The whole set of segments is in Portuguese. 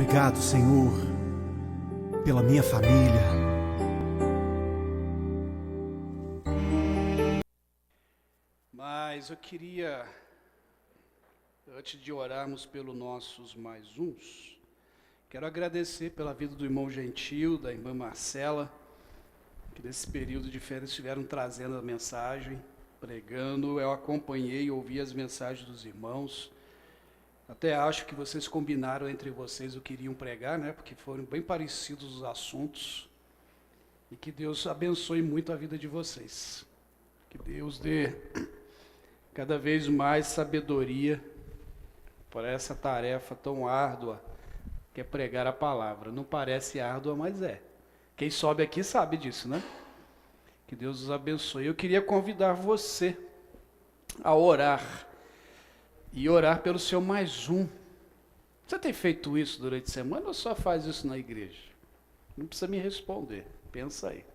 Obrigado, Senhor, pela minha família. Mas eu queria, antes de orarmos pelos nossos mais uns, quero agradecer pela vida do irmão Gentil, da irmã Marcela, que nesse período de férias estiveram trazendo a mensagem, pregando. Eu acompanhei e ouvi as mensagens dos irmãos. Até acho que vocês combinaram entre vocês o que iriam pregar, né? Porque foram bem parecidos os assuntos. E que Deus abençoe muito a vida de vocês. Que Deus dê cada vez mais sabedoria para essa tarefa tão árdua que é pregar a palavra. Não parece árdua, mas é. Quem sobe aqui sabe disso, né? Que Deus os abençoe. Eu queria convidar você a orar. E orar pelo seu mais um. Você tem feito isso durante a semana ou só faz isso na igreja? Não precisa me responder. Pensa aí.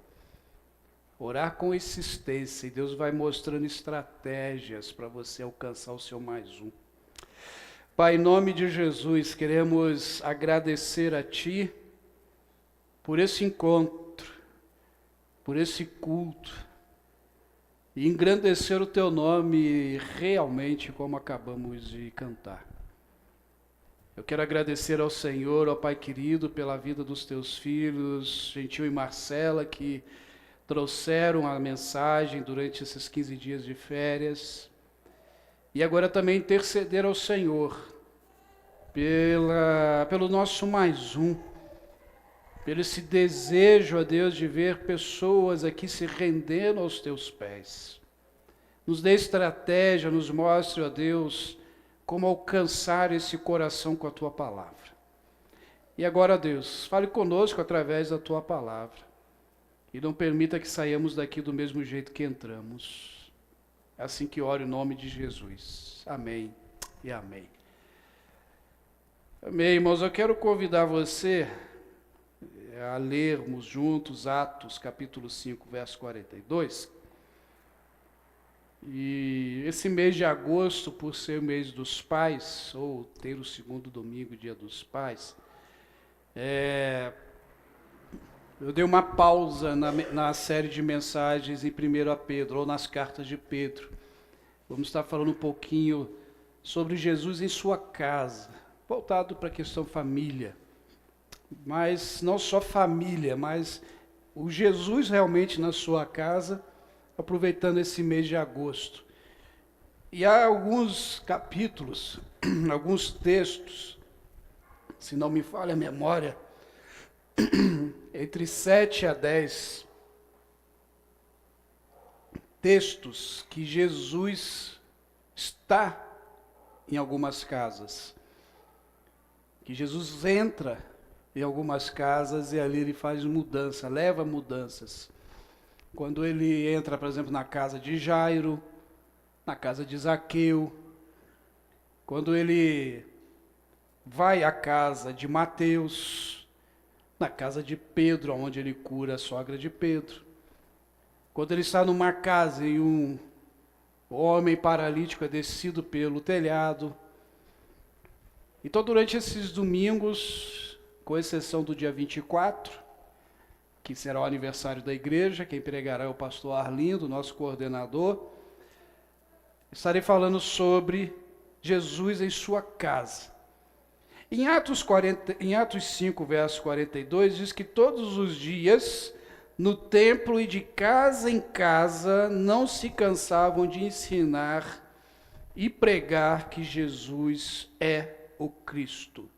Orar com insistência, e Deus vai mostrando estratégias para você alcançar o seu mais um. Pai, em nome de Jesus, queremos agradecer a Ti por esse encontro, por esse culto, e engrandecer o Teu nome realmente como acabamos de cantar. Eu quero agradecer ao Senhor, ao Pai querido, pela vida dos Teus filhos, Gentil e Marcela, que trouxeram a mensagem durante esses 15 dias de férias. E agora também interceder ao Senhor pelo nosso mais um, pelo esse desejo, ó Deus, de ver pessoas aqui se rendendo aos Teus pés. Nos dê estratégia, nos mostre, ó Deus, como alcançar esse coração com a Tua palavra. E agora, Deus, fale conosco através da Tua palavra. E não permita que saiamos daqui do mesmo jeito que entramos. É assim que oro em nome de Jesus. Amém e amém. Amém, irmãos. Eu quero convidar você a lermos juntos Atos, capítulo 5, verso 42. E esse mês de agosto, por ser o mês dos pais, ou ter o segundo domingo, dia dos pais, eu dei uma pausa na série de mensagens em 1 Pedro, ou nas cartas de Pedro. Vamos estar falando um pouquinho sobre Jesus em sua casa, voltado para a questão família. Mas não só família, mas o Jesus realmente na sua casa, aproveitando esse mês de agosto. E há alguns capítulos, alguns textos, se não me falha a memória, entre 7 a 10 textos que Jesus está em algumas casas. Que Jesus entra em algumas casas e ali ele faz mudança, leva mudanças. Quando ele entra, por exemplo, na casa de Jairo, na casa de Zaqueu, quando ele vai à casa de Mateus, na casa de Pedro, onde ele cura a sogra de Pedro, quando ele está numa casa e um homem paralítico é descido pelo telhado. Então, durante esses domingos, com exceção do dia 24, que será o aniversário da igreja, quem pregará é o pastor Arlindo, nosso coordenador, estarei falando sobre Jesus em sua casa. Em Atos 5, verso 42, diz que todos os dias, no templo e de casa em casa, não se cansavam de ensinar e pregar que Jesus é o Cristo.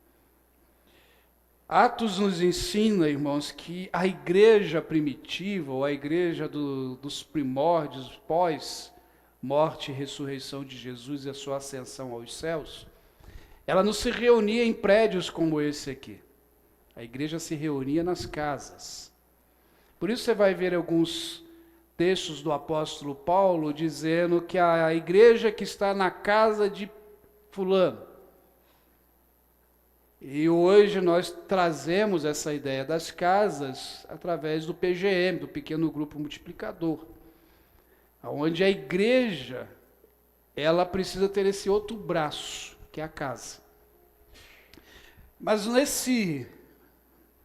Atos nos ensina, irmãos, que a igreja primitiva, ou a igreja dos primórdios, pós-morte e ressurreição de Jesus e a sua ascensão aos céus, ela não se reunia em prédios como esse aqui. A igreja se reunia nas casas. Por isso você vai ver alguns textos do apóstolo Paulo dizendo que a igreja que está na casa de fulano. E hoje nós trazemos essa ideia das casas através do PGM, do Pequeno Grupo Multiplicador, onde a igreja, ela precisa ter esse outro braço, que é a casa. Mas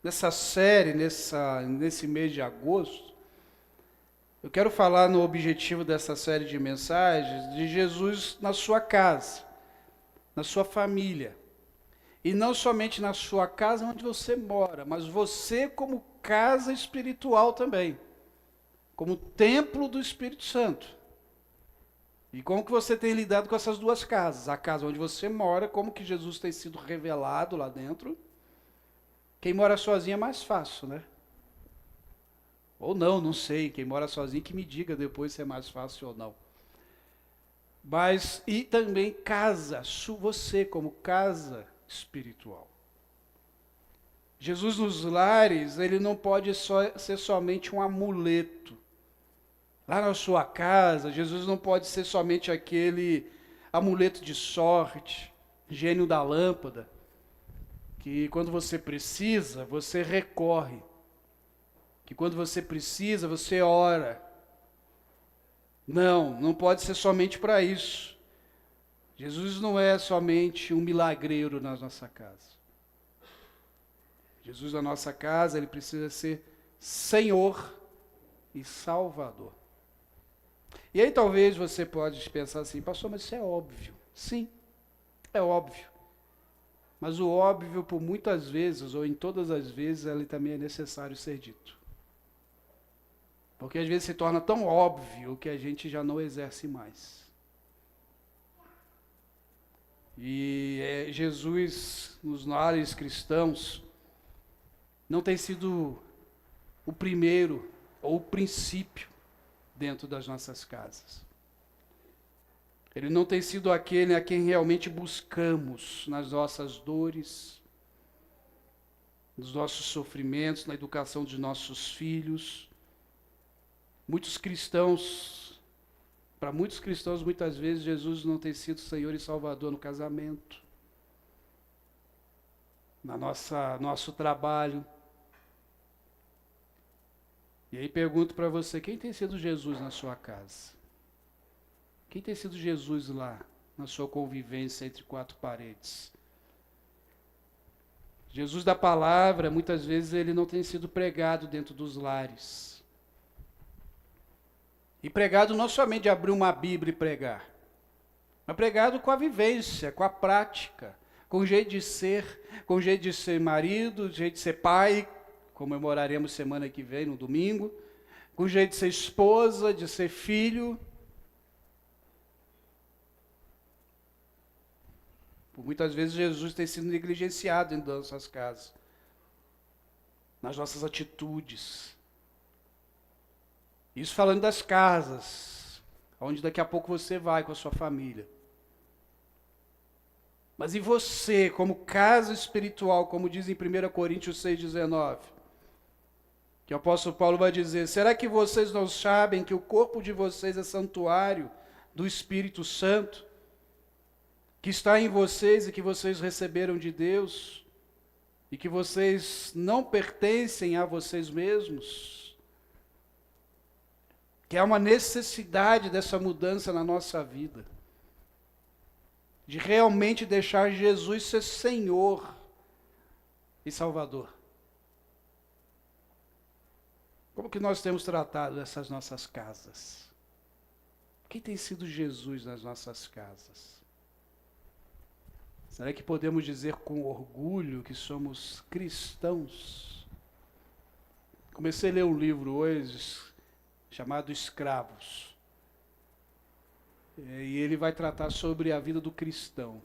nessa série, nesse mês de agosto, eu quero falar no objetivo dessa série de mensagens de Jesus na sua casa, na sua família. E não somente na sua casa onde você mora, mas você como casa espiritual também, como templo do Espírito Santo. E como que você tem lidado com essas duas casas? A casa onde você mora, como que Jesus tem sido revelado lá dentro. Quem mora sozinho é mais fácil, né? Ou não sei. Quem mora sozinho que me diga depois se é mais fácil ou não. Mas, e também casa, você como casa espiritual. Jesus nos lares, ele não pode ser somente um amuleto. Lá na sua casa, Jesus não pode ser somente aquele amuleto de sorte, gênio da lâmpada, que quando você precisa, você recorre. Que quando você precisa, você ora. Não pode ser somente para isso. Jesus não é somente um milagreiro na nossa casa. Jesus na nossa casa, ele precisa ser Senhor e Salvador. E aí talvez você pode pensar assim, pastor, mas isso é óbvio. Sim, é óbvio. Mas o óbvio, por muitas vezes, ou em todas as vezes, ele também é necessário ser dito. Porque às vezes se torna tão óbvio que a gente já não exerce mais. E Jesus, nos lares cristãos, não tem sido o primeiro ou o princípio dentro das nossas casas. Ele não tem sido aquele a quem realmente buscamos nas nossas dores, nos nossos sofrimentos, na educação de nossos filhos. Para muitos cristãos, muitas vezes, Jesus não tem sido Senhor e Salvador no casamento, nosso trabalho. E aí pergunto para você, quem tem sido Jesus na sua casa? Quem tem sido Jesus lá, na sua convivência entre quatro paredes? Jesus da palavra, muitas vezes, ele não tem sido pregado dentro dos lares. E pregado não somente de abrir uma Bíblia e pregar, mas pregado com a vivência, com a prática, com o jeito de ser marido, jeito de ser pai, comemoraremos semana que vem, no domingo, com o jeito de ser esposa, de ser filho. Por muitas vezes Jesus tem sido negligenciado dentro das nossas casas, nas nossas atitudes. Isso falando das casas, onde daqui a pouco você vai com a sua família. Mas e você, como casa espiritual, como diz em 1 Coríntios 6,19, que o apóstolo Paulo vai dizer, será que vocês não sabem que o corpo de vocês é santuário do Espírito Santo, que está em vocês e que vocês receberam de Deus, e que vocês não pertencem a vocês mesmos? Que há uma necessidade dessa mudança na nossa vida, de realmente deixar Jesus ser Senhor e Salvador. Como que nós temos tratado essas nossas casas? Quem tem sido Jesus nas nossas casas? Será que podemos dizer com orgulho que somos cristãos? Comecei a ler um livro hoje chamado Escravos. E ele vai tratar sobre a vida do cristão.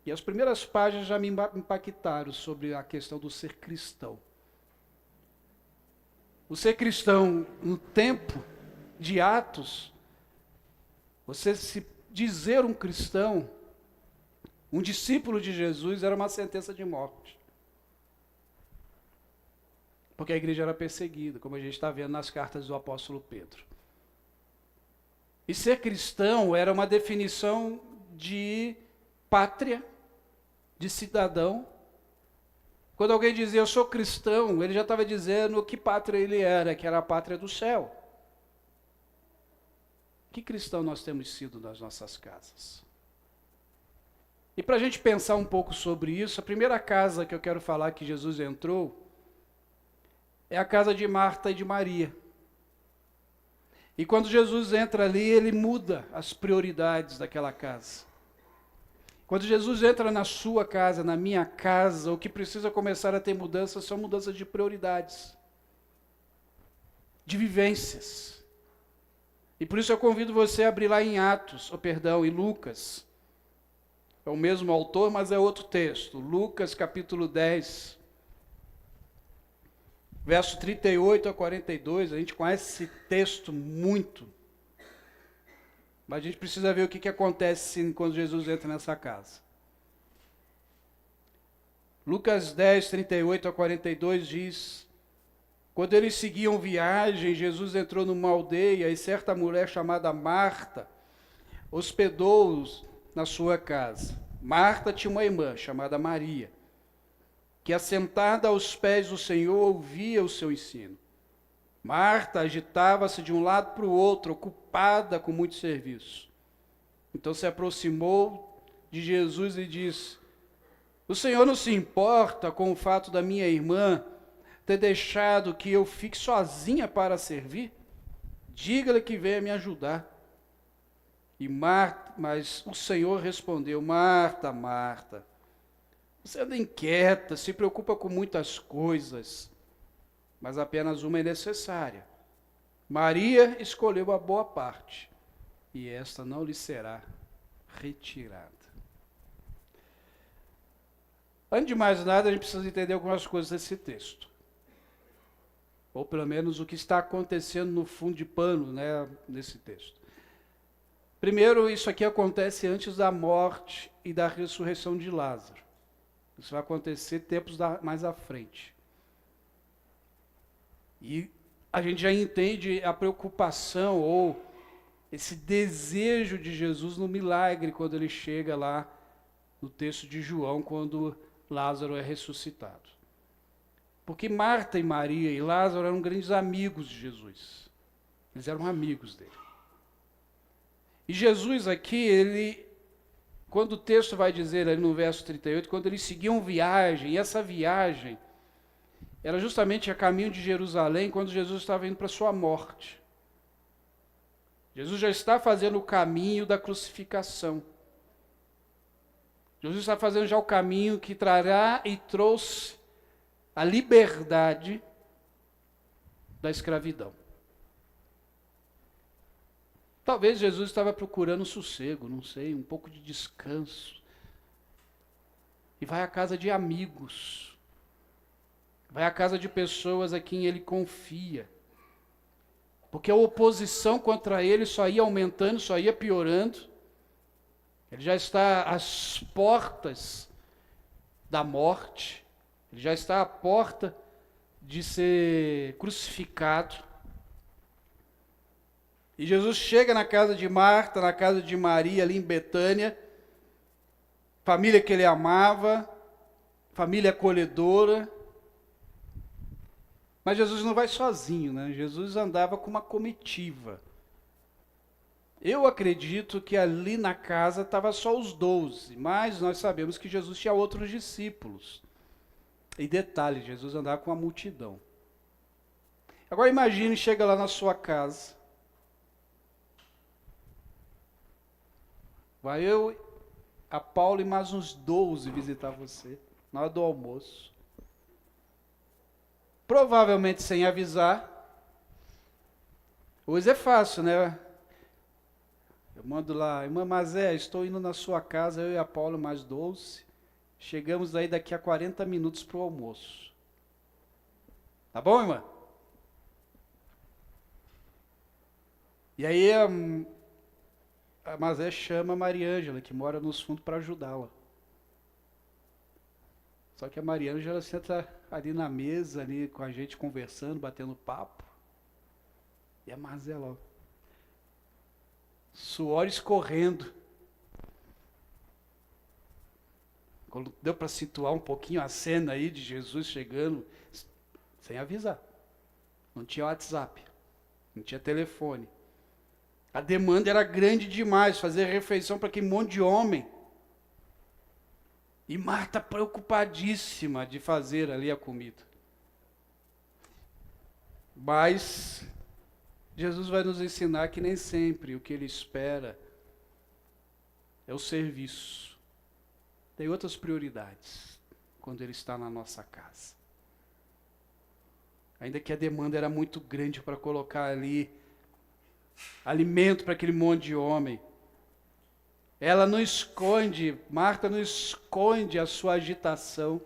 E as primeiras páginas já me impactaram sobre a questão do ser cristão. O ser cristão, no tempo de Atos, você se dizer um cristão, um discípulo de Jesus, era uma sentença de morte. Porque a igreja era perseguida, como a gente está vendo nas cartas do apóstolo Pedro. E ser cristão era uma definição de pátria, de cidadão. Quando alguém dizia, eu sou cristão, ele já estava dizendo que pátria ele era, que era a pátria do céu. Que cristão nós temos sido nas nossas casas? E para a gente pensar um pouco sobre isso, a primeira casa que eu quero falar que Jesus entrou é a casa de Marta e de Maria. E quando Jesus entra ali, ele muda as prioridades daquela casa. Quando Jesus entra na sua casa, na minha casa, o que precisa começar a ter mudanças são mudanças de prioridades, de vivências. E por isso eu convido você a abrir lá em em Lucas. É o mesmo autor, mas é outro texto. Lucas capítulo 10, verso 38 a 42. A gente conhece esse texto muito. Mas a gente precisa ver o que acontece quando Jesus entra nessa casa. Lucas 10, 38 a 42 diz: quando eles seguiam viagem, Jesus entrou numa aldeia e certa mulher chamada Marta hospedou-os na sua casa. Marta tinha uma irmã chamada Maria, que assentada aos pés do Senhor ouvia o seu ensino. Marta agitava-se de um lado para o outro, ocupada com muito serviço. Então se aproximou de Jesus e disse: o Senhor não se importa com o fato da minha irmã ter deixado que eu fique sozinha para servir? Diga-lhe que venha me ajudar. Mas o Senhor respondeu: Marta, Marta, você anda inquieta, se preocupa com muitas coisas, mas apenas uma é necessária. Maria escolheu a boa parte, e esta não lhe será retirada. Antes de mais nada, a gente precisa entender algumas coisas desse texto. Ou pelo menos o que está acontecendo no fundo de pano, nesse texto. Primeiro, isso aqui acontece antes da morte e da ressurreição de Lázaro. Isso vai acontecer tempos mais à frente. E a gente já entende a preocupação ou esse desejo de Jesus no milagre quando ele chega lá no texto de João, quando Lázaro é ressuscitado. Porque Marta e Maria e Lázaro eram grandes amigos de Jesus. Eles eram amigos dele. E Jesus aqui, quando o texto vai dizer ali no verso 38, quando eles seguiam viagem, e essa viagem era justamente a caminho de Jerusalém, quando Jesus estava indo para a sua morte. Jesus já está fazendo o caminho da crucificação. Jesus está fazendo já o caminho que trará e trouxe a liberdade da escravidão. Talvez Jesus estava procurando sossego, não sei, um pouco de descanso. E vai à casa de amigos. Vai à casa de pessoas a quem ele confia. Porque a oposição contra ele só ia aumentando, só ia piorando. Ele já está às portas da morte. Ele já está à porta de ser crucificado. E Jesus chega na casa de Marta, na casa de Maria, ali em Betânia, família que ele amava, família acolhedora. Mas Jesus não vai sozinho, né? Jesus andava com uma comitiva. Eu acredito que ali na casa estava só os 12, mas nós sabemos que Jesus tinha outros discípulos. E detalhe, Jesus andava com a multidão. Agora imagine, chega lá na sua casa. Vai eu, a Paula e mais uns 12 visitar você, na hora do almoço. Provavelmente sem avisar. Hoje é fácil, né? Eu mando lá: irmã Mazé, estou indo na sua casa, eu e a Paula mais 12. Chegamos aí daqui a 40 minutos para o almoço. Tá bom, irmã? E aí a Mazé chama a Mariângela, que mora nos fundos, para ajudá-la. Só que a Mariângela senta ali na mesa, ali com a gente conversando, batendo papo. E a Mazé lá, suor escorrendo. Quando deu para situar um pouquinho a cena aí de Jesus chegando, sem avisar. Não tinha WhatsApp, não tinha telefone. A demanda era grande demais, fazer refeição para aquele monte de homem. E Marta preocupadíssima de fazer ali a comida. Mas Jesus vai nos ensinar que nem sempre o que Ele espera é o serviço. Tem outras prioridades quando Ele está na nossa casa. Ainda que a demanda era muito grande para colocar ali alimento para aquele monte de homem. Ela não esconde, Marta não esconde a sua agitação.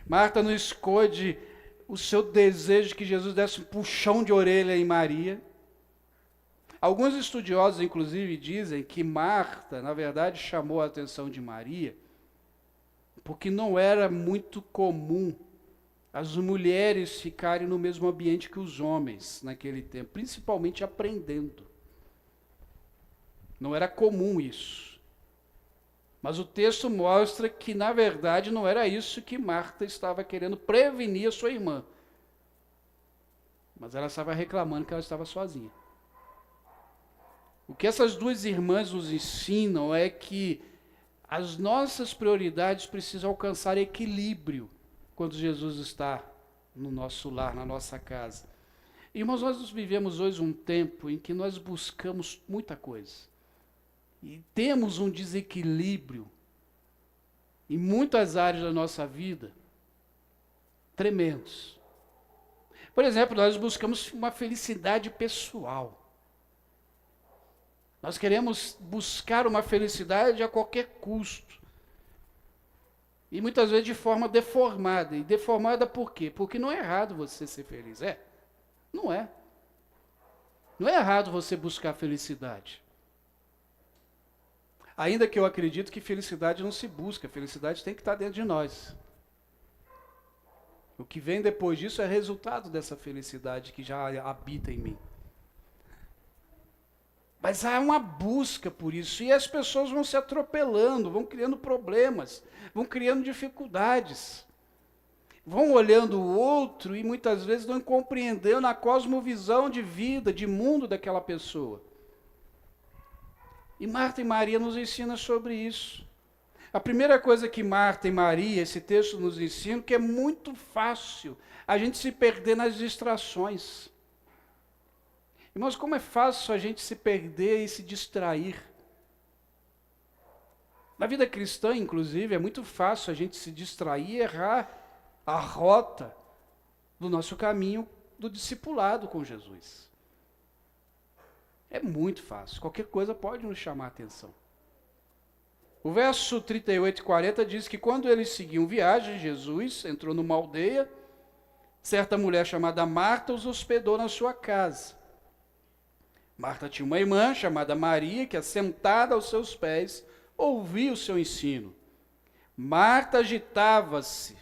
Marta não esconde o seu desejo que Jesus desse um puxão de orelha em Maria. Alguns estudiosos, inclusive, dizem que Marta, na verdade, chamou a atenção de Maria, porque não era muito comum as mulheres ficarem no mesmo ambiente que os homens naquele tempo, principalmente aprendendo. Não era comum isso. Mas o texto mostra que, na verdade, não era isso que Marta estava querendo prevenir a sua irmã. Mas ela estava reclamando que ela estava sozinha. O que essas duas irmãs nos ensinam é que as nossas prioridades precisam alcançar equilíbrio quando Jesus está no nosso lar, na nossa casa. Irmãos, nós vivemos hoje um tempo em que nós buscamos muita coisa. E temos um desequilíbrio em muitas áreas da nossa vida tremendos. Por exemplo, nós buscamos uma felicidade pessoal. Nós queremos buscar uma felicidade a qualquer custo. E muitas vezes de forma deformada. E deformada por quê? Porque não é errado você ser feliz. É? Não é. Não é errado você buscar felicidade. Ainda que eu acredito que felicidade não se busca. Felicidade tem que estar dentro de nós. O que vem depois disso é resultado dessa felicidade que já habita em mim. Mas há uma busca por isso, e as pessoas vão se atropelando, vão criando problemas, vão criando dificuldades, vão olhando o outro e muitas vezes não compreendendo a cosmovisão de vida, de mundo daquela pessoa. E Marta e Maria nos ensinam sobre isso. A primeira coisa que Marta e Maria, esse texto nos ensina, que é muito fácil a gente se perder nas distrações. Irmãos, como é fácil a gente se perder e se distrair. Na vida cristã, inclusive, é muito fácil a gente se distrair e errar a rota do nosso caminho do discipulado com Jesus. É muito fácil. Qualquer coisa pode nos chamar a atenção. O verso 38 e 40 diz que quando eles seguiam viagem, Jesus entrou numa aldeia, certa mulher chamada Marta os hospedou na sua casa. Marta tinha uma irmã chamada Maria, que assentada aos seus pés, ouvia o seu ensino. Marta agitava-se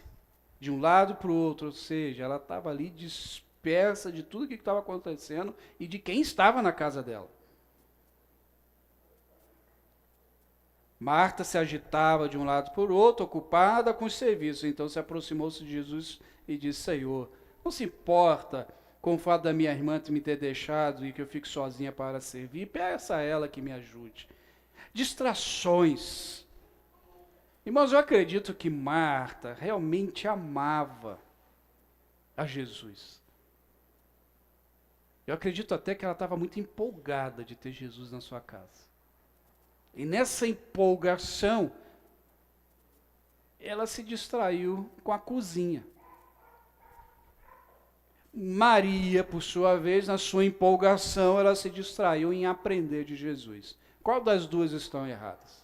de um lado para o outro, ou seja, ela estava ali dispersa de tudo o que estava acontecendo e de quem estava na casa dela. Marta se agitava de um lado para o outro, ocupada com os serviços. Então se aproximou-se de Jesus e disse: Senhor, não se importa com o fato da minha irmã me ter deixado e que eu fique sozinha para servir? Peça a ela que me ajude. Distrações. Irmãos, eu acredito que Marta realmente amava a Jesus. Eu acredito até que ela estava muito empolgada de ter Jesus na sua casa. E nessa empolgação, ela se distraiu com a cozinha. Maria, por sua vez, na sua empolgação, ela se distraiu em aprender de Jesus. Qual das duas estão erradas?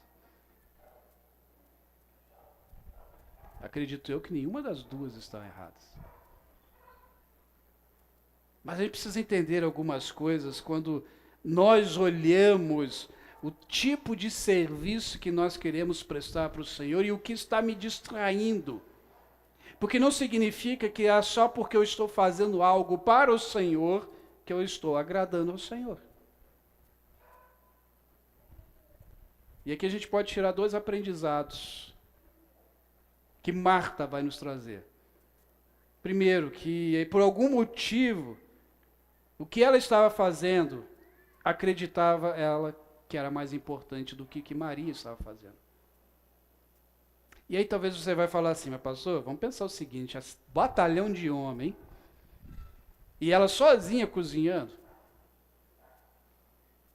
Acredito eu que nenhuma das duas estão erradas. Mas a gente precisa entender algumas coisas quando nós olhamos o tipo de serviço que nós queremos prestar para o Senhor e o que está me distraindo. Porque não significa que é só porque eu estou fazendo algo para o Senhor que eu estou agradando ao Senhor. E aqui a gente pode tirar dois aprendizados que Marta vai nos trazer. Primeiro, que por algum motivo, o que ela estava fazendo, acreditava ela que era mais importante do que Maria estava fazendo. E aí talvez você vai falar assim, mas pastor, vamos pensar o seguinte, batalhão de homem, e ela sozinha cozinhando,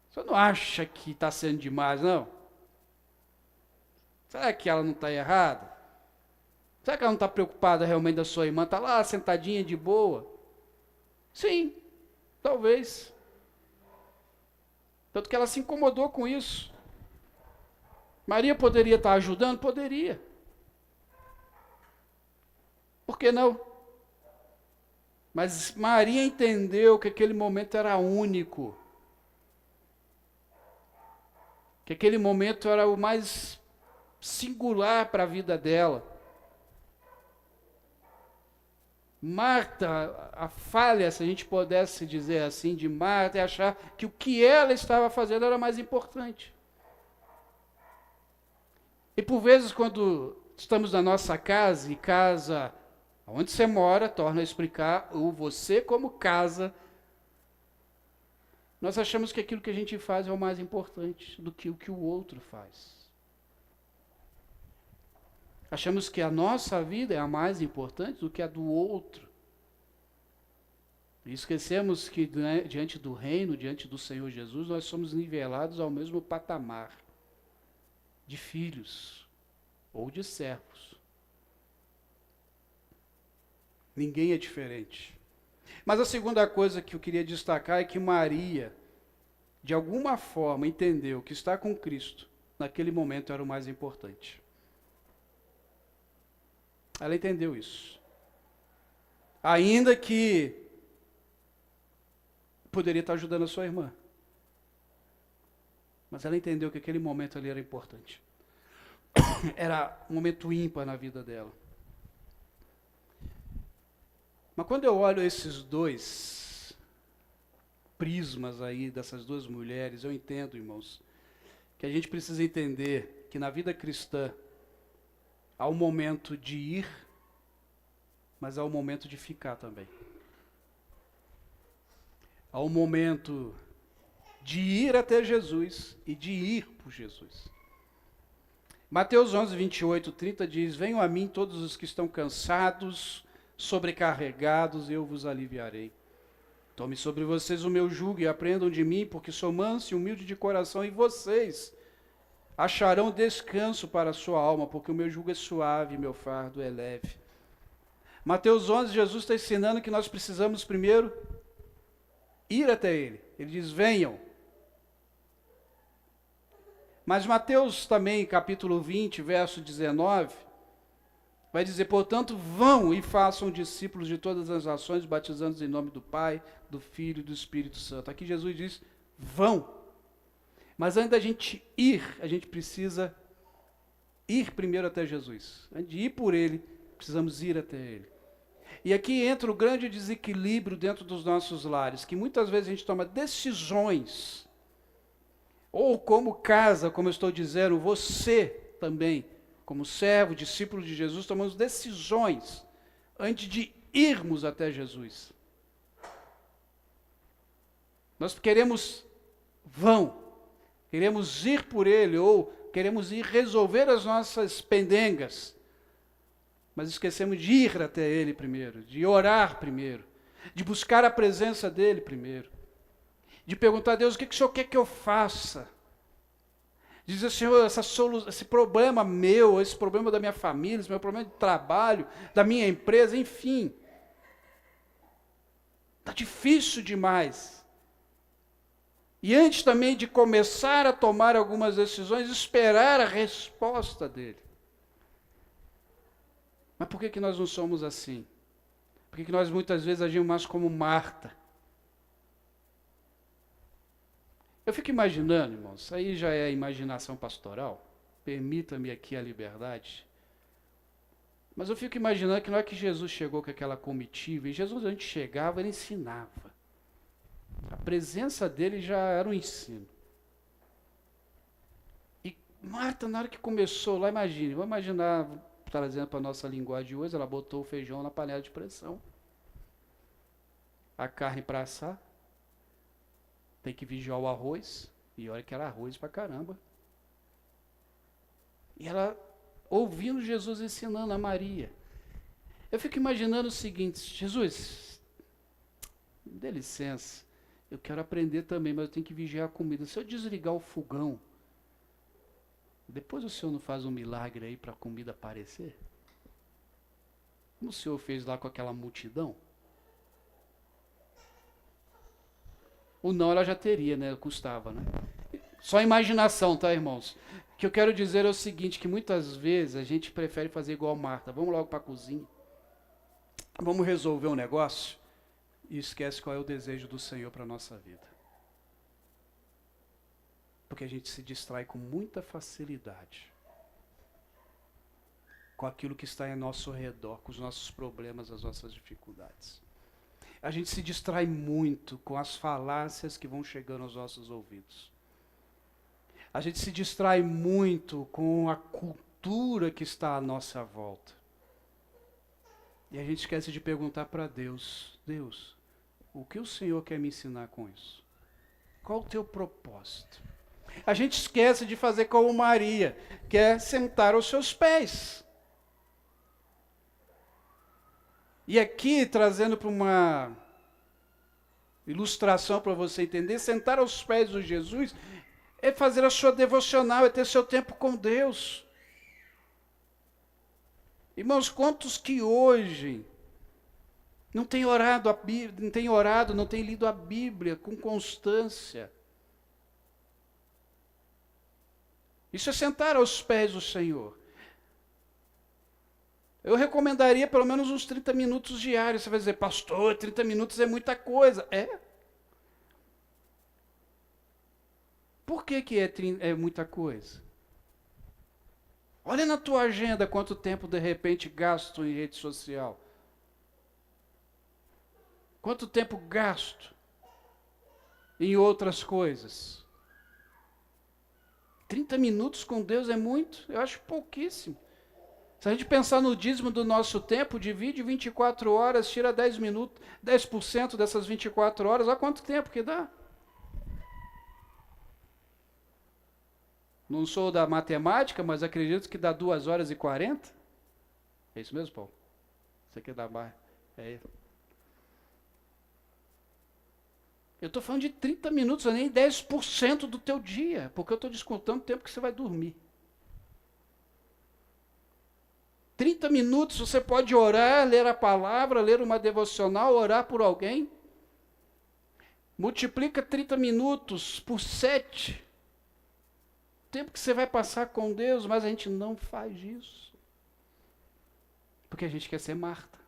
você não acha que está sendo demais, não? Será que ela não está errada? Será que ela não está preocupada realmente da sua irmã? Está lá sentadinha de boa? Sim, talvez. Tanto que ela se incomodou com isso. Maria poderia estar ajudando? Poderia. Por que não? Mas Maria entendeu que aquele momento era único. Que aquele momento era o mais singular para a vida dela. Marta, a falha, se a gente pudesse dizer assim, de Marta, é achar que o que ela estava fazendo era mais importante. E por vezes, quando estamos na nossa casa, e casa onde você mora, torna a explicar, ou você como casa, nós achamos que aquilo que a gente faz é o mais importante do que o outro faz. Achamos que a nossa vida é a mais importante do que a do outro. E esquecemos que diante do reino, diante do Senhor Jesus, nós somos nivelados ao mesmo patamar de filhos ou de servos. Ninguém é diferente. Mas a segunda coisa que eu queria destacar é que Maria, de alguma forma, entendeu que estar com Cristo, naquele momento, era o mais importante. Ela entendeu isso. Ainda que poderia estar ajudando a sua irmã. Mas ela entendeu que aquele momento ali era importante. Era um momento ímpar na vida dela. Mas quando eu olho esses dois prismas aí, dessas duas mulheres, eu entendo, irmãos, que a gente precisa entender que na vida cristã há um momento de ir, mas há um momento de ficar também. Há um momento de ir até Jesus e de ir por Jesus. Mateus 11, 28, 30 diz: venham a mim todos os que estão cansados, sobrecarregados, eu vos aliviarei. Tome sobre vocês o meu jugo e aprendam de mim, porque sou manso e humilde de coração, e vocês acharão descanso para a sua alma, porque o meu jugo é suave e meu fardo é leve. Mateus 11, Jesus está ensinando que nós precisamos primeiro ir até Ele. Ele diz, venham. Mas Mateus também, capítulo 20, verso 19, vai dizer, portanto, vão e façam discípulos de todas as nações, batizando-os em nome do Pai, do Filho e do Espírito Santo. Aqui Jesus diz, vão. Mas antes da gente ir, a gente precisa ir primeiro até Jesus. Antes de ir por Ele, precisamos ir até Ele. E aqui entra o grande desequilíbrio dentro dos nossos lares, que muitas vezes a gente toma decisões, ou como casa, como eu estou dizendo, você também, como servo, discípulo de Jesus, tomamos decisões antes de irmos até Jesus. Nós queremos queremos ir por Ele, ou queremos ir resolver as nossas pendengas, mas esquecemos de ir até Ele primeiro, de orar primeiro, de buscar a presença dEle primeiro, de perguntar a Deus, o que o Senhor quer que eu faça? Dizer, Senhor, esse problema meu, esse problema da minha família, esse meu problema de trabalho, da minha empresa, enfim, está difícil demais. E antes também de começar a tomar algumas decisões, esperar a resposta dEle. Mas por que nós não somos assim? Por que nós muitas vezes agimos mais como Marta? Eu fico imaginando, irmãos, isso aí já é imaginação pastoral, permita-me aqui a liberdade, mas eu fico imaginando que não é que Jesus chegou com aquela comitiva, e Jesus antes chegava, ele ensinava. A presença dele já era um ensino. E Marta, na hora que começou lá, imagine, vamos imaginar, trazendo para a nossa linguagem de hoje, ela botou o feijão na panela de pressão, a carne para assar, tem que vigiar o arroz, e olha que era arroz pra caramba. E ela ouvindo Jesus ensinando a Maria. Eu fico imaginando o seguinte: Jesus, dê licença, eu quero aprender também, mas eu tenho que vigiar a comida. Se eu desligar o fogão, depois o senhor não faz um milagre aí para a comida aparecer? Como o senhor fez lá com aquela multidão? O não ela já teria, né? Custava, né? Só imaginação, tá, irmãos? O que eu quero dizer é o seguinte, que muitas vezes a gente prefere fazer igual Marta. Vamos logo para a cozinha. Vamos resolver um negócio e esquece qual é o desejo do Senhor para a nossa vida. Porque a gente se distrai com muita facilidade com aquilo que está em nosso redor, com os nossos problemas, as nossas dificuldades. A gente se distrai muito com as falácias que vão chegando aos nossos ouvidos. A gente se distrai muito com a cultura que está à nossa volta. E a gente esquece de perguntar para Deus: Deus, o que o Senhor quer me ensinar com isso? Qual o teu propósito? A gente esquece de fazer como Maria, que é sentar aos seus pés. E aqui, trazendo para uma ilustração para você entender, sentar aos pés de Jesus é fazer a sua devocional, é ter seu tempo com Deus. Irmãos, quantos que hoje não têm orado a Bíblia, não têm lido a Bíblia com constância? Isso é sentar aos pés do Senhor. Eu recomendaria pelo menos uns 30 minutos diários. Você vai dizer: pastor, 30 minutos é muita coisa. É. Por que é muita coisa? Olha na tua agenda quanto tempo de repente gasto em rede social. Quanto tempo gasto em outras coisas. 30 minutos com Deus é muito? Eu acho pouquíssimo. Se a gente pensar no dízimo do nosso tempo, divide 24 horas, tira 10 minutos, 10% dessas 24 horas, olha quanto tempo que dá. Não sou da matemática, mas acredito que dá 2 horas e 40. É isso mesmo, Paulo? Você quer dar mais? É. Eu estou falando de 30 minutos, nem 10% do teu dia, porque eu estou descontando o tempo que você vai dormir. 30 minutos você pode orar, ler a palavra, ler uma devocional, orar por alguém. Multiplica 30 minutos por 7. O tempo que você vai passar com Deus, mas a gente não faz isso. Porque a gente quer ser Marta.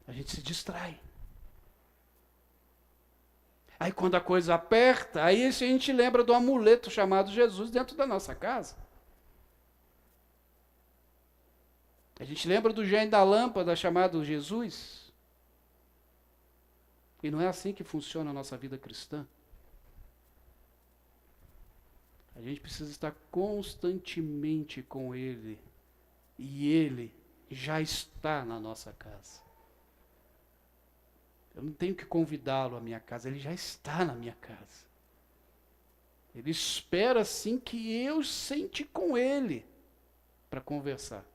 A gente se distrai. Aí quando a coisa aperta, aí a gente lembra do amuleto chamado Jesus dentro da nossa casa. A gente lembra do gênio da lâmpada chamado Jesus. E não é assim que funciona a nossa vida cristã. A gente precisa estar constantemente com Ele. E Ele já está na nossa casa. Eu não tenho que convidá-lo à minha casa, Ele já está na minha casa. Ele espera sim que eu sente com Ele para conversar.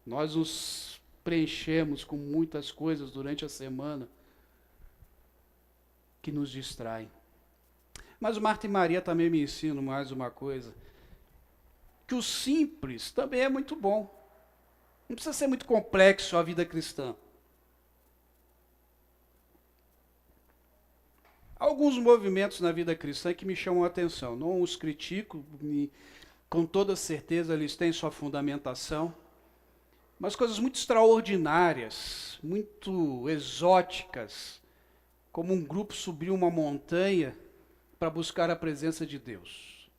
Nós nos preenchemos com muitas coisas durante a semana que nos distraem. Mas Marta e Maria também me ensinam mais uma coisa, que o simples também é muito bom. Não precisa ser muito complexo a vida cristã. Há alguns movimentos na vida cristã que me chamam a atenção. Não os critico, com toda certeza eles têm sua fundamentação. Mas coisas muito extraordinárias, muito exóticas, como um grupo subir uma montanha para buscar a presença de Deus.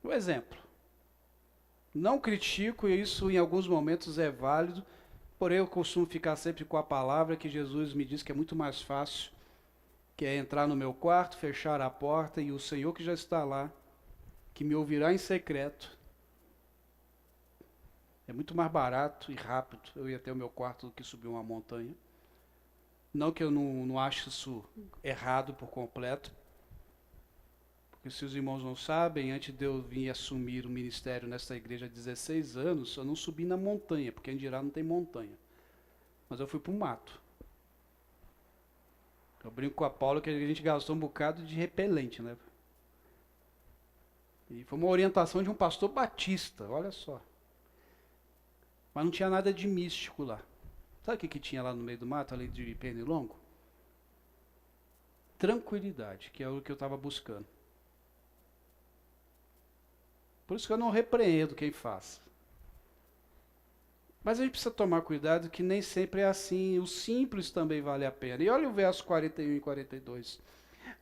Um exemplo. Não critico, e isso em alguns momentos é válido, porém eu costumo ficar sempre com a palavra que Jesus me diz que é muito mais fácil, que é entrar no meu quarto, fechar a porta e o Senhor que já está lá, que me ouvirá em secreto. É muito mais barato e rápido eu ir até o meu quarto do que subir uma montanha. Não que eu não ache isso errado por completo, Porque se os irmãos não sabem, antes de eu vir assumir o ministério nesta igreja há 16 anos, eu não subi na montanha, porque em Dirá não tem montanha. Mas eu fui para o mato. Eu brinco com a Paula que a gente gastou um bocado de repelente, né? E foi uma orientação de um pastor batista, olha só. Mas não tinha nada de místico lá. Sabe o que tinha lá no meio do mato, ali de pernilongo? Tranquilidade, que é o que eu estava buscando. Por isso que eu não repreendo quem faz. Mas a gente precisa tomar cuidado que nem sempre é assim. O simples também vale a pena. E olha o verso 41 e 42.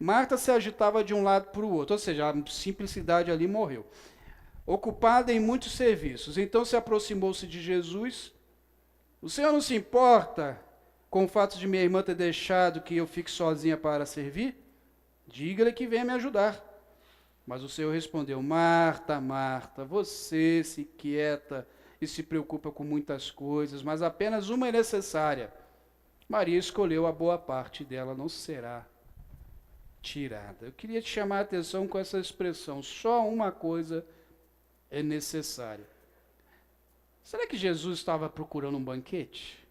Marta se agitava de um lado para o outro, ou seja, a simplicidade ali morreu. Ocupada em muitos serviços. Então se aproximou-se de Jesus. O Senhor não se importa com o fato de minha irmã ter deixado que eu fique sozinha para servir? Diga-lhe que venha me ajudar. Mas o Senhor respondeu: Marta, Marta, você se inquieta e se preocupa com muitas coisas, mas apenas uma é necessária. Maria escolheu a boa parte dela, não será tirada. Eu queria te chamar a atenção com essa expressão: só uma coisa é necessária. Será que Jesus estava procurando um banquete?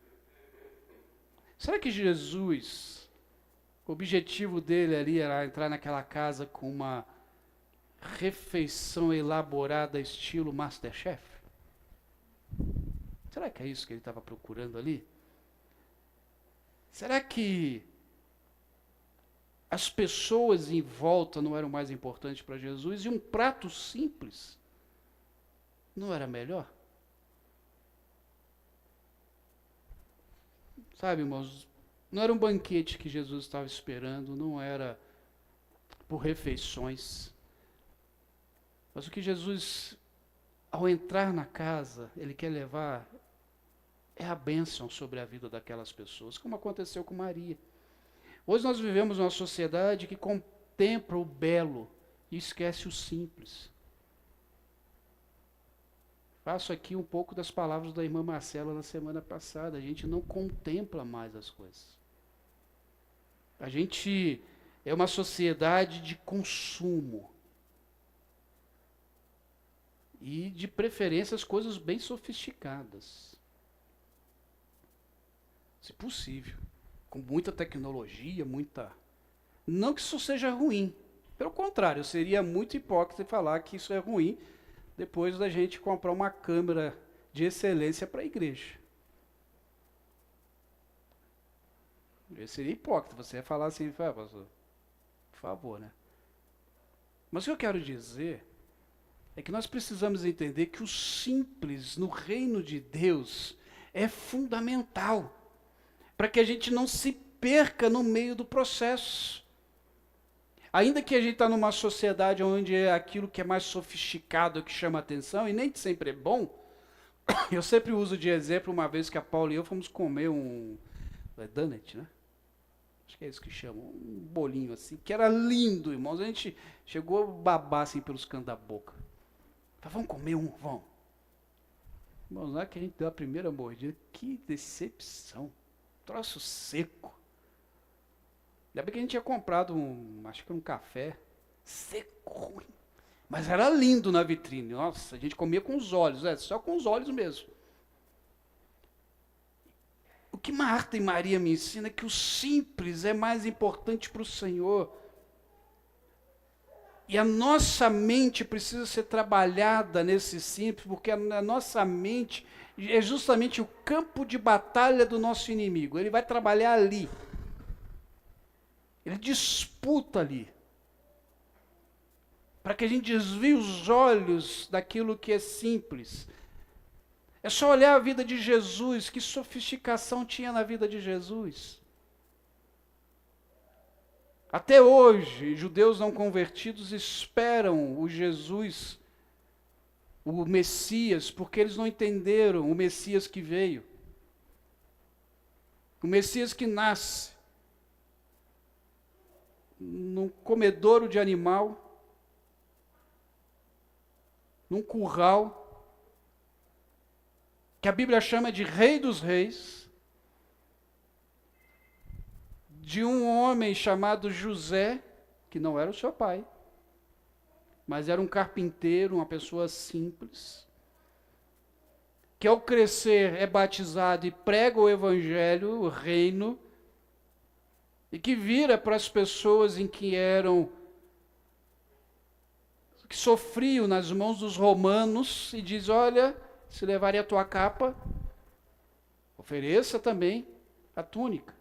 Será que Jesus, o objetivo dele ali era entrar naquela casa com uma refeição elaborada estilo MasterChef? Será que é isso que ele estava procurando ali? Será que as pessoas em volta não eram mais importantes para Jesus e um prato simples não era melhor? Sabe, irmãos, não era um banquete que Jesus estava esperando, não era por refeições. Mas o que Jesus, ao entrar na casa, ele quer levar é a bênção sobre a vida daquelas pessoas, como aconteceu com Maria. Hoje nós vivemos uma sociedade que contempla o belo e esquece o simples. Faço aqui um pouco das palavras da irmã Marcela na semana passada. A gente não contempla mais as coisas. A gente é uma sociedade de consumo. E de preferência as coisas bem sofisticadas. Se possível. Com muita tecnologia, muita... Não que isso seja ruim. Pelo contrário, seria muito hipócrita falar que isso é ruim depois da gente comprar uma câmera de excelência para a igreja. Seria hipócrita você ia falar assim, pastor, por favor, né? Mas o que eu quero dizer é que nós precisamos entender que o simples no reino de Deus é fundamental para que a gente não se perca no meio do processo. Ainda que a gente está numa sociedade onde é aquilo que é mais sofisticado que chama atenção, e nem sempre é bom, eu sempre uso de exemplo uma vez que a Paula e eu fomos comer um donut, né? Acho que é isso que chamam, um bolinho assim, que era lindo, irmãos. A gente chegou a babar assim pelos cantos da boca. Falei, vamos comer um, vamos. Irmãos, na hora que a gente deu a primeira mordida, que decepção. Troço seco. Ainda bem que a gente tinha comprado acho que um café seco, ruim. Mas era lindo na vitrine. Nossa, a gente comia com os olhos, só com os olhos mesmo. O que Marta e Maria me ensinam é que o simples é mais importante para o Senhor. E a nossa mente precisa ser trabalhada nesse simples, porque a nossa mente é justamente o campo de batalha do nosso inimigo. Ele vai trabalhar ali. Ele disputa ali. Para que a gente desvie os olhos daquilo que é simples. É só olhar a vida de Jesus, que sofisticação tinha na vida de Jesus. Até hoje, judeus não convertidos esperam o Jesus, o Messias, porque eles não entenderam o Messias que veio. O Messias que nasce num comedouro de animal, num curral, que a Bíblia chama de Rei dos Reis, de um homem chamado José, que não era o seu pai, mas era um carpinteiro, uma pessoa simples, que ao crescer é batizado e prega o evangelho, o reino, e que vira para as pessoas em que sofriam nas mãos dos romanos e diz: olha, se levarem a tua capa, ofereça também a túnica.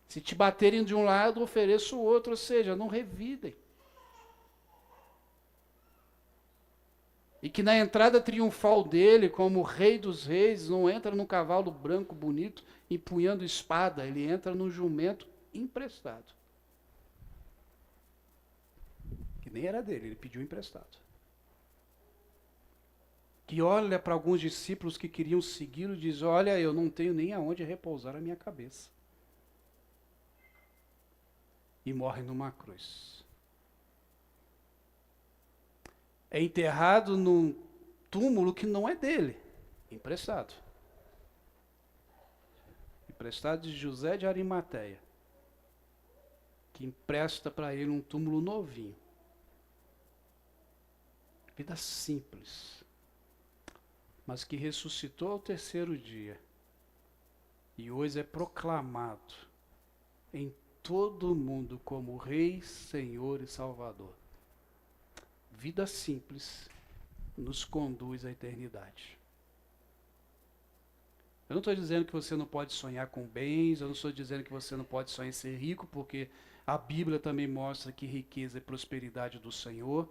Se te baterem de um lado, ofereça o outro, ou seja, não revidem. E que na entrada triunfal dele, como rei dos reis, não entra num cavalo branco bonito, empunhando espada, ele entra num jumento emprestado. Que nem era dele, ele pediu emprestado. Que olha para alguns discípulos que queriam segui-lo e diz: olha, eu não tenho nem aonde repousar a minha cabeça. E morre numa cruz. É enterrado num túmulo que não é dele, emprestado. Emprestado de José de Arimateia, que empresta para ele um túmulo novinho. Vida simples, mas que ressuscitou ao terceiro dia. E hoje é proclamado em todo o mundo como Rei, Senhor e Salvador. Vida simples nos conduz à eternidade. Eu não estou dizendo que você não pode sonhar com bens, eu não estou dizendo que você não pode sonhar em ser rico, porque a Bíblia também mostra que riqueza é prosperidade do Senhor.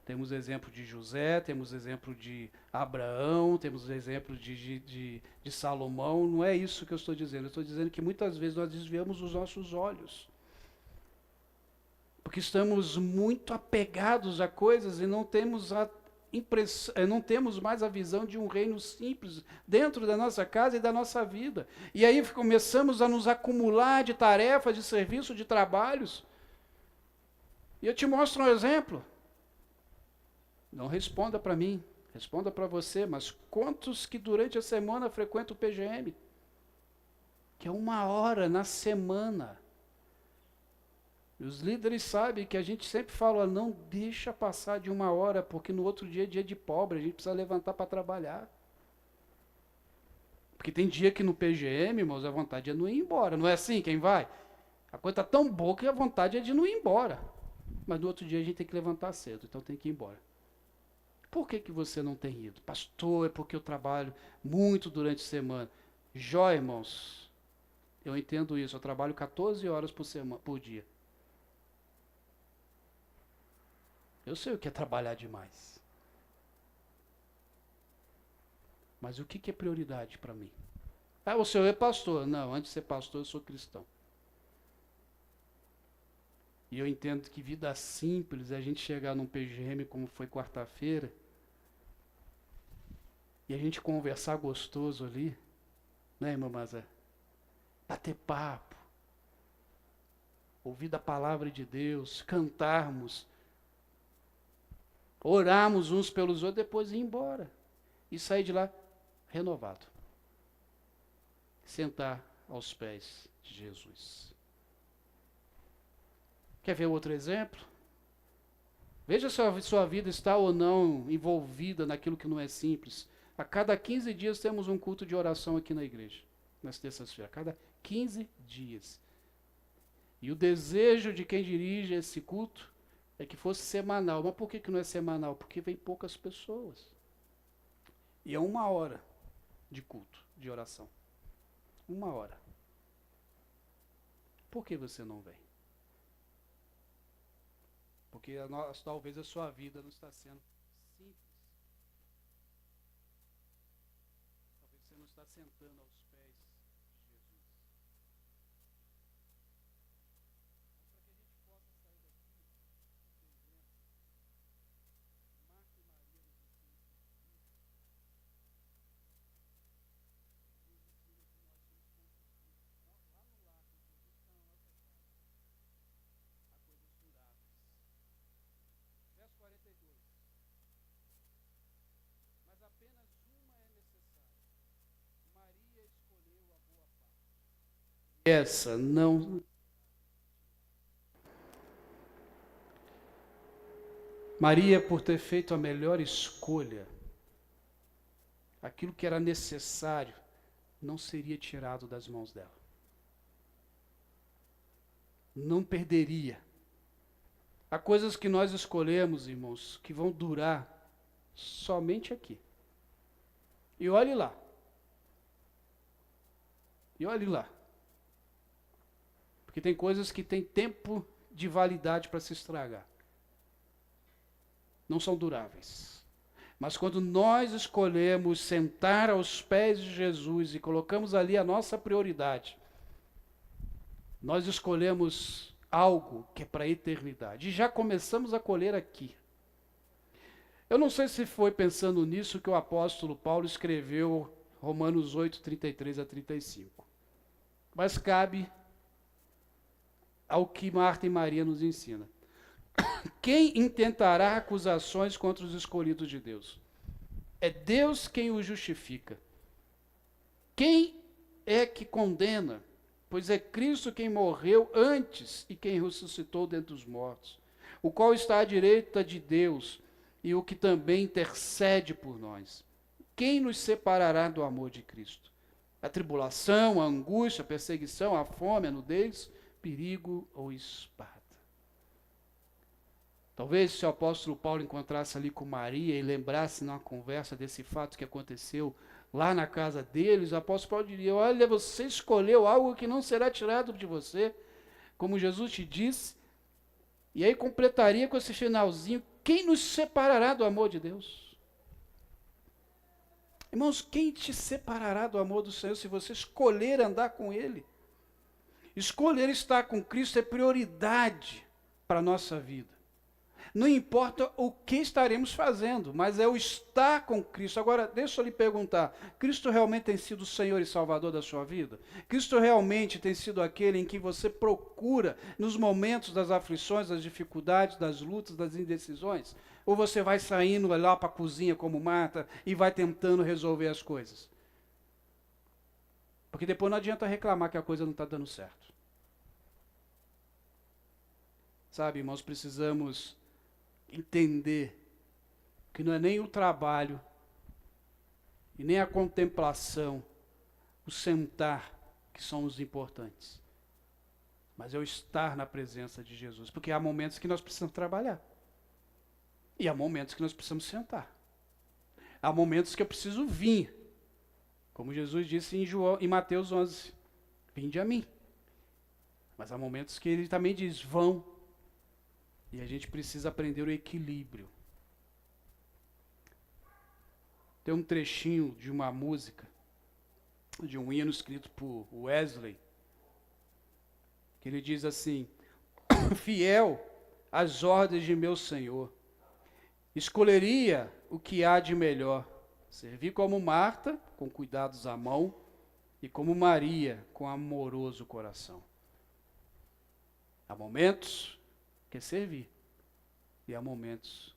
Temos exemplo de José, temos exemplo de Abraão, temos exemplo de Salomão. Não é isso que eu estou dizendo. Eu estou dizendo que muitas vezes nós desviamos os nossos olhos. Porque estamos muito apegados a coisas e não temos mais a visão de um reino simples dentro da nossa casa e da nossa vida. E aí começamos a nos acumular de tarefas, de serviço, de trabalhos. E eu te mostro um exemplo. Não responda para mim, responda para você, mas quantos que durante a semana frequentam o PGM? Que é 1 hora na semana. E os líderes sabem que a gente sempre fala: não deixa passar de 1 hora, porque no outro dia é dia de pobre, a gente precisa levantar para trabalhar. Porque tem dia que no PGM, irmãos, a vontade é não ir embora. Não é assim quem vai? A coisa está tão boa que a vontade é de não ir embora. Mas no outro dia a gente tem que levantar cedo, então tem que ir embora. Por que você não tem ido? Pastor, é porque eu trabalho muito durante a semana. Jó, irmãos, eu entendo isso, eu trabalho 14 horas por dia. Eu sei o que é trabalhar demais. Mas o que é prioridade para mim? Ah, o senhor é pastor. Não, antes de ser pastor, eu sou cristão. E eu entendo que vida simples é a gente chegar num PGM, como foi quarta-feira, e a gente conversar gostoso ali, né, irmã Mazé? Bater papo, ouvir da palavra de Deus, cantarmos, orarmos uns pelos outros, depois ir embora. E sair de lá renovado. Sentar aos pés de Jesus. Quer ver outro exemplo? Veja se a sua vida está ou não envolvida naquilo que não é simples. A cada 15 dias temos um culto de oração aqui na igreja, nas terças-feiras. A cada 15 dias. E o desejo de quem dirige esse culto é que fosse semanal. Mas por que não é semanal? Porque vem poucas pessoas. E é 1 hora de culto, de oração. 1 hora. Por que você não vem? Porque talvez a sua vida não está sendo simples. Talvez você não está sentando aos pés de Jesus. Para que a gente possa sair daqui, Marta e Maria nos ensinam verso 42. Mas apenas uma é necessária. Maria escolheu a boa parte. Essa não. Maria, por ter feito a melhor escolha, aquilo que era necessário não seria tirado das mãos dela. Não perderia. Há coisas que nós escolhemos, irmãos, que vão durar somente aqui. E olhe lá. E olhe lá. Porque tem coisas que têm tempo de validade para se estragar. Não são duráveis. Mas quando nós escolhemos sentar aos pés de Jesus e colocamos ali a nossa prioridade, nós escolhemos algo que é para a eternidade. E já começamos a colher aqui. Eu não sei se foi pensando nisso que o apóstolo Paulo escreveu Romanos 8, 33 a 35. Mas cabe ao que Marta e Maria nos ensinam. Quem intentará acusações contra os escolhidos de Deus? É Deus quem os justifica. Quem é que condena? Pois é Cristo quem morreu antes e quem ressuscitou dentre os mortos, o qual está à direita de Deus e o que também intercede por nós. Quem nos separará do amor de Cristo? A tribulação, a angústia, a perseguição, a fome, a nudez, perigo ou espada? Talvez se o apóstolo Paulo encontrasse ali com Maria e lembrasse numa conversa desse fato que aconteceu lá na casa deles, o apóstolo Paulo diria: olha, você escolheu algo que não será tirado de você, como Jesus te disse, e aí completaria com esse finalzinho: quem nos separará do amor de Deus? Irmãos, quem te separará do amor do Senhor se você escolher andar com Ele? Escolher estar com Cristo é prioridade para a nossa vida. Não importa o que estaremos fazendo, mas é o estar com Cristo. Agora, deixa eu lhe perguntar, Cristo realmente tem sido o Senhor e Salvador da sua vida? Cristo realmente tem sido aquele em que você procura nos momentos das aflições, das dificuldades, das lutas, das indecisões? Ou você vai saindo lá para a cozinha como Marta e vai tentando resolver as coisas? Porque depois não adianta reclamar que a coisa não está dando certo. Sabe, irmãos, precisamos entender que não é nem o trabalho e nem a contemplação, o sentar, que são os importantes, mas é o estar na presença de Jesus, porque há momentos que nós precisamos trabalhar e há momentos que nós precisamos sentar, há momentos que eu preciso vir, como Jesus disse em Mateus 11, vinde a mim, mas há momentos que ele também diz, vão. E a gente precisa aprender o equilíbrio. Tem um trechinho de uma música, de um hino escrito por Wesley, que ele diz assim: fiel às ordens de meu Senhor, escolheria o que há de melhor, servir como Marta, com cuidados à mão, e como Maria, com amoroso coração. Há momentos que é servir, e há momentos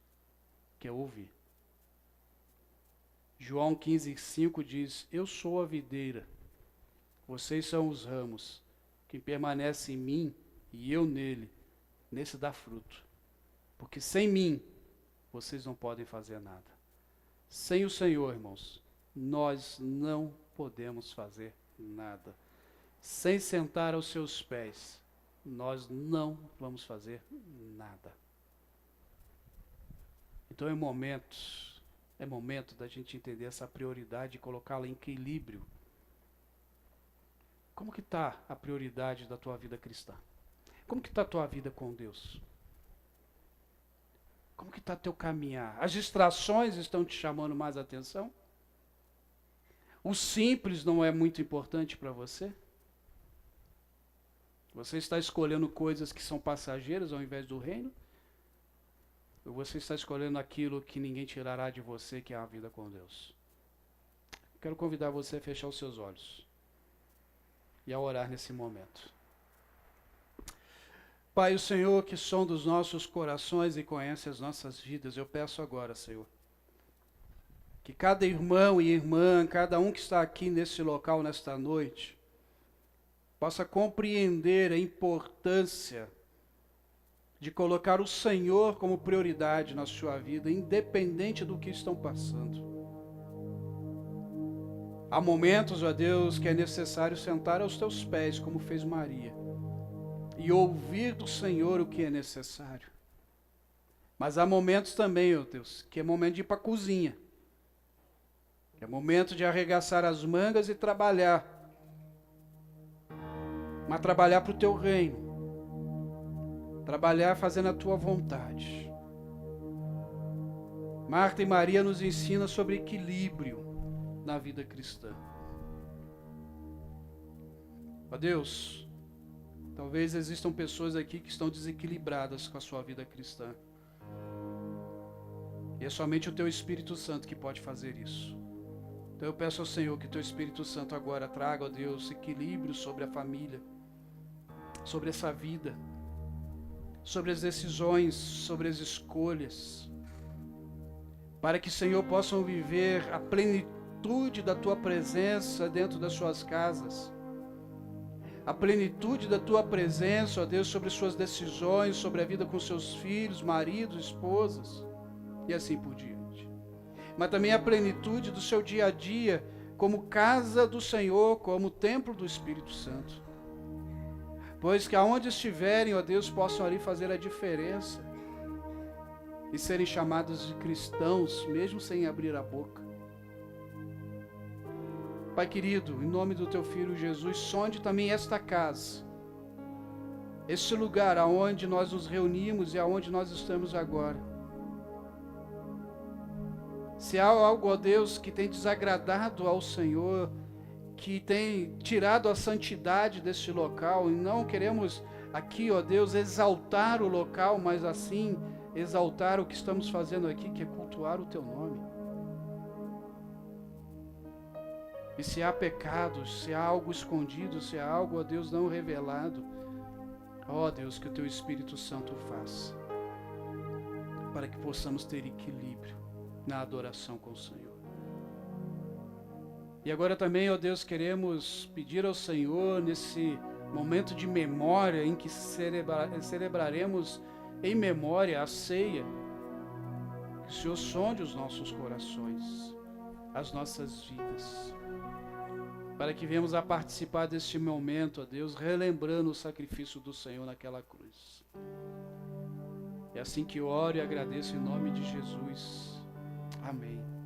que é ouvir. João 15:5 diz: eu sou a videira, vocês são os ramos, quem permanece em mim e eu nele, nesse dá fruto, porque sem mim vocês não podem fazer nada. Sem o Senhor, irmãos, nós não podemos fazer nada. Sem sentar aos seus pés, nós não vamos fazer nada. Então é momento da gente entender essa prioridade e colocá-la em equilíbrio. Como que está a prioridade da tua vida cristã? Como que está a tua vida com Deus? Como que está teu caminhar? As distrações estão te chamando mais atenção? O simples não é muito importante para você? Você está escolhendo coisas que são passageiras ao invés do reino? Ou você está escolhendo aquilo que ninguém tirará de você, que é a vida com Deus? Quero convidar você a fechar os seus olhos e a orar nesse momento. Pai, o Senhor que sonda os nossos corações e conhece as nossas vidas, eu peço agora, Senhor, que cada irmão e irmã, cada um que está aqui nesse local nesta noite, possa compreender a importância de colocar o Senhor como prioridade na sua vida, independente do que estão passando. Há momentos, ó Deus, que é necessário sentar aos teus pés, como fez Maria, e ouvir do Senhor o que é necessário. Mas há momentos também, ó Deus, que é momento de ir para a cozinha. É momento de arregaçar as mangas e trabalhar. Mas trabalhar para o teu reino. Trabalhar fazendo a tua vontade. Marta e Maria nos ensinam sobre equilíbrio na vida cristã. Ó Deus, talvez existam pessoas aqui que estão desequilibradas com a sua vida cristã. E é somente o teu Espírito Santo que pode fazer isso. Então eu peço ao Senhor que o teu Espírito Santo agora traga, ó Deus, equilíbrio sobre a família, sobre essa vida, sobre as decisões, sobre as escolhas, para que, Senhor, possam viver a plenitude da tua presença dentro das suas casas, a plenitude da tua presença, ó Deus, sobre suas decisões, sobre a vida com seus filhos, maridos, esposas, e assim por diante. Mas também a plenitude do seu dia a dia, como casa do Senhor, como templo do Espírito Santo. Pois que aonde estiverem, ó Deus, possam ali fazer a diferença e serem chamados de cristãos, mesmo sem abrir a boca. Pai querido, em nome do teu Filho Jesus, sonde também esta casa, este lugar aonde nós nos reunimos e aonde nós estamos agora. Se há algo, ó Deus, que tem desagradado ao Senhor, que tem tirado a santidade deste local, e não queremos aqui, ó Deus, exaltar o local, mas assim exaltar o que estamos fazendo aqui, que é cultuar o teu nome. E se há pecados, se há algo escondido, se há algo, ó Deus, não revelado, ó Deus, que o teu Espírito Santo faça, para que possamos ter equilíbrio na adoração com o Senhor. E agora também, ó Deus, queremos pedir ao Senhor, nesse momento de memória, em que celebraremos em memória a ceia, que o Senhor sonde os nossos corações, as nossas vidas, para que venhamos a participar deste momento, ó Deus, relembrando o sacrifício do Senhor naquela cruz. É assim que oro e agradeço em nome de Jesus. Amém.